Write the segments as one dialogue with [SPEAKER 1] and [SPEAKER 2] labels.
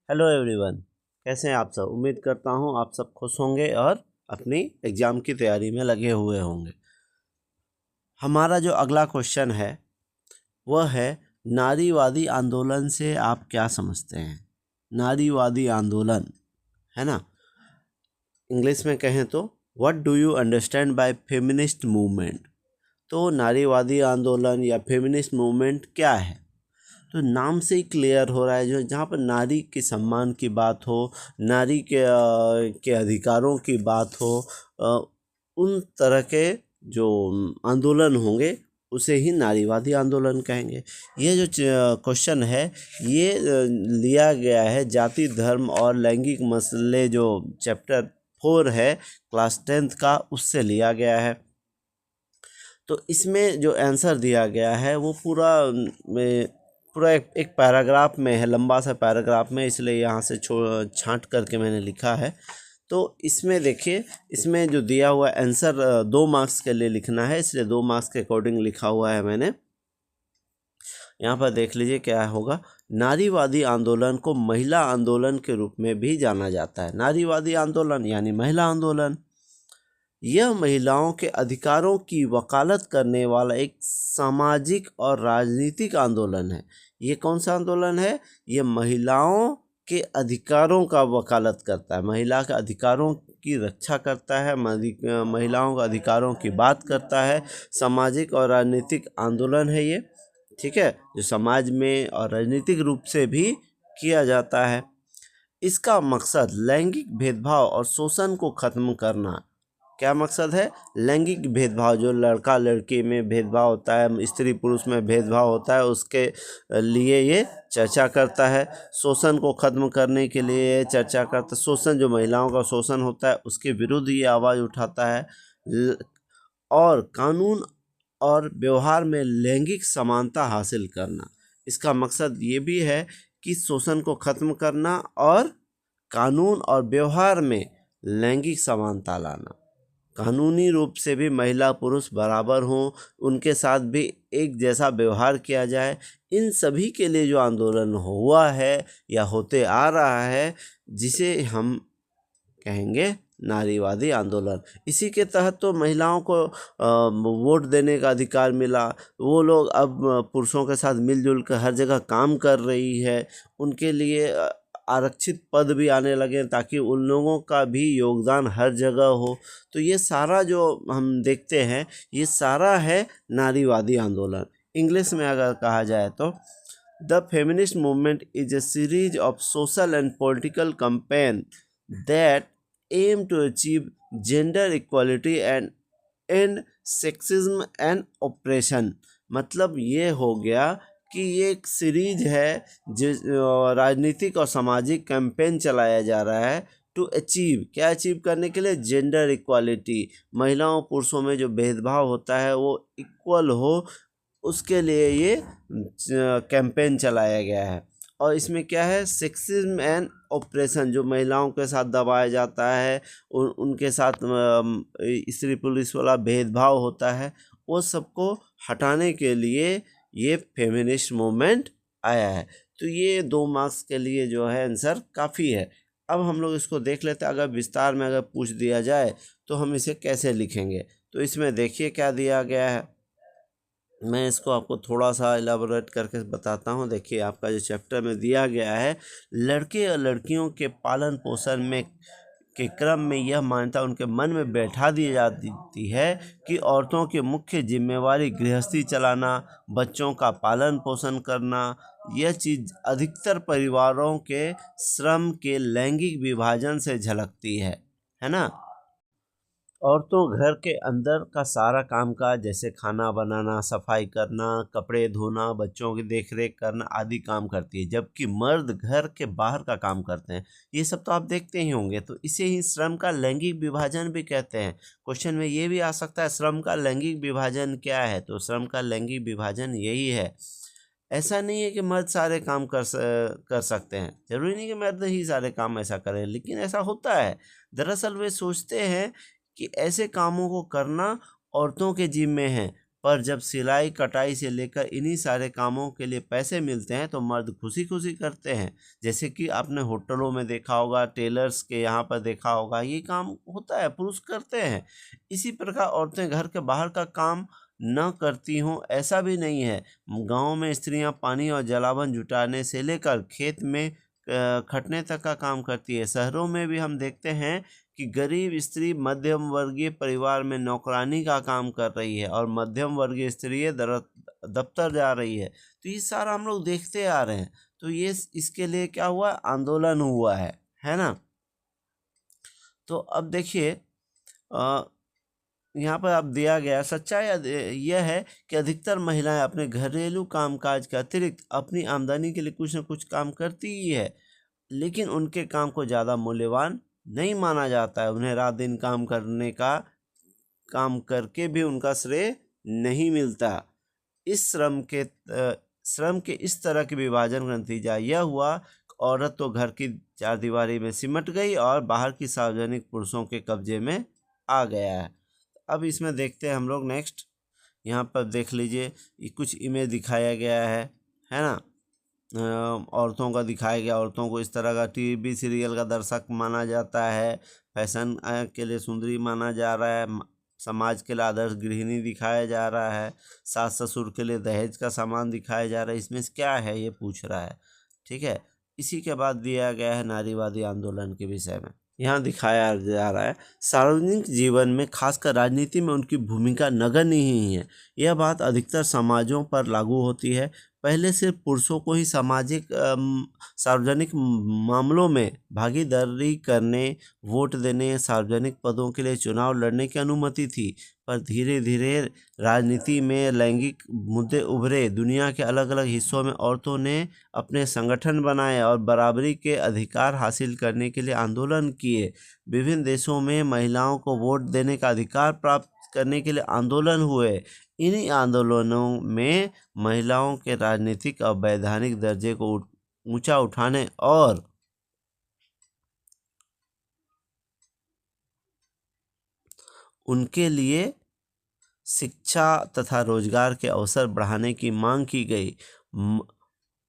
[SPEAKER 1] Hello everyone, कैसे हैं आप सब। उम्मीद करता हूं आप सब खुश होंगे और अपनी एग्ज़ाम की तैयारी में लगे हुए होंगे। हमारा जो अगला क्वेश्चन है वह है, नारीवादी आंदोलन से आप क्या समझते हैं। नारीवादी आंदोलन है ना, इंग्लिश में कहें तो what do you understand by feminist movement. तो नारीवादी आंदोलन या फेमिनिस्ट मूवमेंट क्या है, तो नाम से ही क्लियर हो रहा है, जो जहाँ पर नारी के सम्मान की बात हो, नारी के अधिकारों की बात हो, उन तरह के जो आंदोलन होंगे उसे ही नारीवादी आंदोलन कहेंगे। ये जो क्वेश्चन है ये लिया गया है जाति धर्म और लैंगिक मसले, जो चैप्टर 4 है क्लास 10th का, उससे लिया गया है। तो इसमें जो आंसर दिया गया है वो पूरा एक पैराग्राफ में है, लंबा सा पैराग्राफ में, इसलिए यहाँ से छांट करके मैंने लिखा है। तो इसमें देखिए, इसमें जो दिया हुआ आंसर 2 मार्क्स के लिए लिखना है, इसलिए 2 मार्क्स के अकॉर्डिंग लिखा हुआ है मैंने। यहाँ पर देख लीजिए क्या होगा। नारीवादी आंदोलन को महिला आंदोलन के रूप में भी जाना जाता है। नारीवादी आंदोलन यानी महिला आंदोलन, यह महिलाओं के अधिकारों की वकालत करने वाला एक सामाजिक और राजनीतिक आंदोलन है। ये कौन सा आंदोलन है? ये महिलाओं के अधिकारों का वकालत करता है, महिला के अधिकारों की रक्षा करता है, महिलाओं के अधिकारों की बात करता है। सामाजिक और राजनीतिक आंदोलन है ये, ठीक है, जो समाज में और राजनीतिक रूप से भी किया जाता है। इसका मकसद लैंगिक भेदभाव और शोषण को खत्म करना। क्या मकसद है? लैंगिक भेदभाव, जो लड़का लड़की में भेदभाव होता है, स्त्री पुरुष में भेदभाव होता है, उसके लिए ये चर्चा करता है। शोषण को ख़त्म करने के लिए चर्चा करता है। शोषण, जो महिलाओं का शोषण होता है उसके विरुद्ध ये आवाज़ उठाता है। और कानून और व्यवहार में लैंगिक समानता हासिल करना। इसका मकसद ये भी है कि शोषण को ख़त्म करना और कानून और व्यवहार में लैंगिक समानता लाना। कानूनी रूप से भी महिला पुरुष बराबर हों, उनके साथ भी एक जैसा व्यवहार किया जाए। इन सभी के लिए जो आंदोलन हुआ है या होते आ रहा है, जिसे हम कहेंगे नारीवादी आंदोलन। इसी के तहत तो महिलाओं को वोट देने का अधिकार मिला। वो लोग अब पुरुषों के साथ मिलजुल कर हर जगह काम कर रही है। उनके लिए आरक्षित पद भी आने लगे, ताकि उन लोगों का भी योगदान हर जगह हो। तो ये सारा जो हम देखते हैं, ये सारा है नारीवादी आंदोलन। इंग्लिश में अगर कहा जाए तो the feminist movement is a series of social and political campaign that aim to achieve gender equality and end sexism and oppression. मतलब ये हो गया कि ये एक सीरीज है जो राजनीतिक और सामाजिक कैंपेन चलाया जा रहा है टू अचीव, क्या अचीव करने के लिए? जेंडर इक्वालिटी, महिलाओं पुरुषों में जो भेदभाव होता है वो इक्वल हो, उसके लिए ये कैंपेन चलाया गया है। और इसमें क्या है? सेक्सिज्म एंड ऑपरेशन, जो महिलाओं के साथ दबाया जाता है, उनके साथ स्त्री पुरुष वाला भेदभाव होता है, वो सबको हटाने के लिए ये फेमिनिस्ट मूवमेंट आया है। तो ये 2 मार्क्स के लिए जो है आंसर काफ़ी है। अब हम लोग इसको देख लेते हैं। अगर विस्तार में अगर पूछ दिया जाए तो हम इसे कैसे लिखेंगे। तो इसमें देखिए क्या दिया गया है, मैं इसको आपको थोड़ा सा इलाबोरेट करके बताता हूँ। देखिए, आपका जो चैप्टर में दिया गया है, लड़के और लड़कियों के पालन पोषण में के क्रम में यह मान्यता उनके मन में बैठा दी जाती है कि औरतों की मुख्य जिम्मेवारी गृहस्थी चलाना, बच्चों का पालन पोषण करना। यह चीज़ अधिकतर परिवारों के श्रम के लैंगिक विभाजन से झलकती है ना। औरतों घर के अंदर का सारा कामकाज, जैसे खाना बनाना, सफाई करना, कपड़े धोना, बच्चों की देखरेख करना आदि काम करती है, जबकि मर्द घर के बाहर का काम करते हैं। ये सब तो आप देखते ही होंगे। तो इसे ही श्रम का लैंगिक विभाजन भी कहते हैं। क्वेश्चन में ये भी आ सकता है, श्रम का लैंगिक विभाजन क्या है? तो श्रम का लैंगिक विभाजन यही है। ऐसा नहीं है कि मर्द सारे काम कर सकते हैं, जरूरी नहीं कि मर्द ही सारे काम ऐसा करें, लेकिन ऐसा होता है। दरअसल वे सोचते हैं कि ऐसे कामों को करना औरतों के जिम्मे है, पर जब सिलाई कटाई से लेकर इन्हीं सारे कामों के लिए पैसे मिलते हैं तो मर्द खुशी खुशी करते हैं। जैसे कि आपने होटलों में देखा होगा, टेलर्स के यहाँ पर देखा होगा, ये काम होता है, पुरुष करते हैं। इसी प्रकार औरतें घर के बाहर का काम न करती हों ऐसा भी नहीं है। गाँव में स्त्रियाँ पानी और जलावन जुटाने से लेकर खेत में खटने तक का काम करती है। शहरों में भी हम देखते हैं कि गरीब स्त्री मध्यम वर्गीय परिवार में नौकरानी का काम कर रही है और मध्यम वर्गीय स्त्री दफ्तर जा रही है। तो ये सारा हम लोग देखते आ रहे हैं। तो ये इसके लिए क्या हुआ, आंदोलन हुआ है ना। तो अब देखिए यहाँ पर अब दिया गया सच्चाई यह है कि अधिकतर महिलाएं अपने घरेलू कामकाज के अतिरिक्त अपनी आमदनी के लिए कुछ न कुछ काम करती ही है, लेकिन उनके काम को ज़्यादा मूल्यवान नहीं माना जाता है। उन्हें रात दिन काम करके भी उनका श्रेय नहीं मिलता। इस श्रम के इस तरह के विभाजन का नतीजा यह हुआ, औरत तो घर की चारदीवारी में सिमट गई और बाहर की सार्वजनिक पुरुषों के कब्जे में आ गया है। अब इसमें देखते हैं हम लोग नेक्स्ट। यहाँ पर देख लीजिए, कुछ इमेज दिखाया गया है ना। औरतों का दिखाया गया, औरतों को इस तरह का टीवी सीरियल का दर्शक माना जाता है, फैशन के लिए सुंदरी माना जा रहा है, समाज के लिए आदर्श गृहिणी दिखाया जा रहा है, सास ससुर के लिए दहेज का सामान दिखाया जा रहा है। इसमें क्या है ये पूछ रहा है, ठीक है। इसी के बाद दिया गया है नारीवादी आंदोलन के विषय में। यहाँ दिखाया जा रहा है सार्वजनिक जीवन में खासकर राजनीति में उनकी भूमिका नगण्य ही है। यह बात अधिकतर समाजों पर लागू होती है। पहले सिर्फ पुरुषों को ही सार्वजनिक मामलों में भागीदारी करने, वोट देने, सार्वजनिक पदों के लिए चुनाव लड़ने की अनुमति थी, पर धीरे धीरे राजनीति में लैंगिक मुद्दे उभरे। दुनिया के अलग अलग हिस्सों में औरतों ने अपने संगठन बनाए और बराबरी के अधिकार हासिल करने के लिए आंदोलन किए। विभिन्न देशों में महिलाओं को वोट देने का अधिकार प्राप्त करने के लिए आंदोलन हुए। इन्हीं आंदोलनों में महिलाओं के राजनीतिक और वैधानिक दर्जे को ऊंचा उठाने और उनके लिए शिक्षा तथा रोजगार के अवसर बढ़ाने की मांग की गई।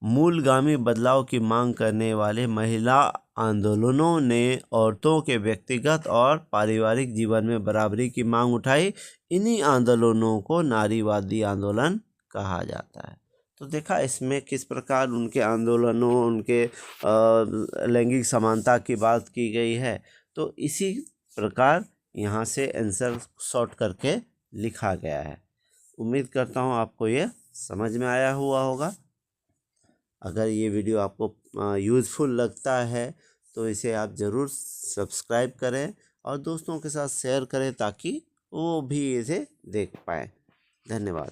[SPEAKER 1] मूलगामी बदलाव की मांग करने वाले महिला आंदोलनों ने औरतों के व्यक्तिगत और पारिवारिक जीवन में बराबरी की मांग उठाई। इन्हीं आंदोलनों को नारीवादी आंदोलन कहा जाता है। तो देखा इसमें किस प्रकार उनके आंदोलनों, उनके लैंगिक समानता की बात की गई है। तो इसी प्रकार यहाँ से आंसर शॉर्ट करके लिखा गया है। उम्मीद करता हूँ आपको ये समझ में आया हुआ होगा। अगर ये वीडियो आपको यूज़फुल लगता है तो इसे आप ज़रूर सब्सक्राइब करें और दोस्तों के साथ शेयर करें ताकि वो भी इसे देख पाएँ। धन्यवाद।